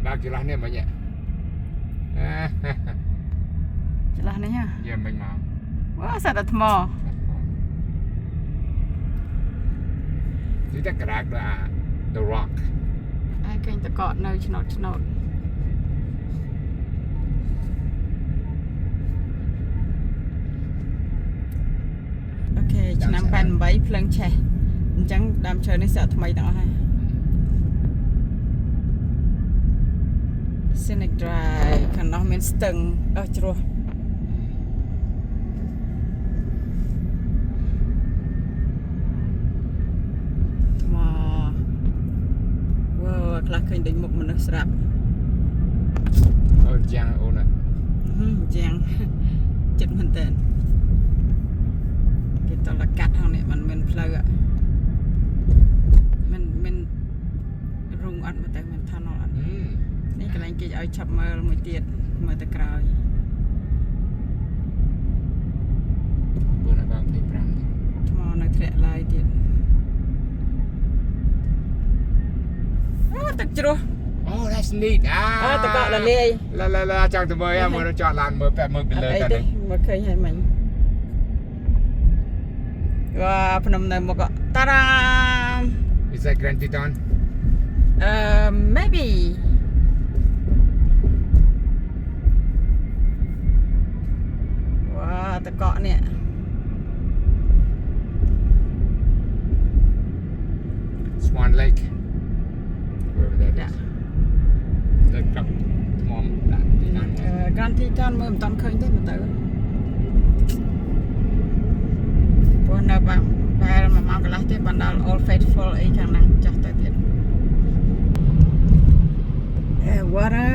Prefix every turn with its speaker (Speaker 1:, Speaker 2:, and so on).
Speaker 1: Bác chỉ là này mà nhỉ?
Speaker 2: Jelas ni ya.
Speaker 1: Dạ mình mau.
Speaker 2: Wah, sada tmo.
Speaker 1: Kita gerak the rock.
Speaker 2: Ai kengតកកនៅឆ្នោតអូខេឆ្នាំ88ភ្លើងឆេះអញ្ចឹងដើមឈើនេះស្អាតថ្មីទាំងអស់ហើយ Scenic Drive ខាងនោះមានស្ទឹងជ្រោះខ្លះឃើញដូចមុខមនុស្សស្រាប់
Speaker 1: Ôi giang ôn ạ.
Speaker 2: យ៉ាងចិត្តមែនតើគេតលកាត់ហ្នឹងនេះมันមានផ្លូវមិនរុងអត់មកទៅមាន tunnel អត់នេះកន្លែងគេឲ្យឆាប់មើលមួយទៀតមើលទៅក្រោយ
Speaker 1: Bữa nào bác thấy pram.
Speaker 2: ថ្មនៅធ្លាក់ឡើយទៀតទឹកជ្រោះ
Speaker 1: Oh, that's neat.
Speaker 2: តកកលលាយ
Speaker 1: La chẳng từ mới em mới nó chọn làn mới pet mới bị
Speaker 2: អត់
Speaker 1: lời
Speaker 2: អី
Speaker 1: ta
Speaker 2: ទេ
Speaker 1: này.
Speaker 2: មកឃើញហើយមិញភ្នំនៅមកតារា
Speaker 1: Is that Grand Teton?
Speaker 2: Maybe wow តកកនេះ
Speaker 1: Swan Lake. Wherever that is. The cup mom that Teton.
Speaker 2: កានទីតានមើលមិនតាន់ឃើញទេមើលទៅព្រោះនៅបែរ1ម៉ោងកន្លះទេបានដល់ Old Faithful អីខាងហ្នឹងចាស់ទៅទៀតwater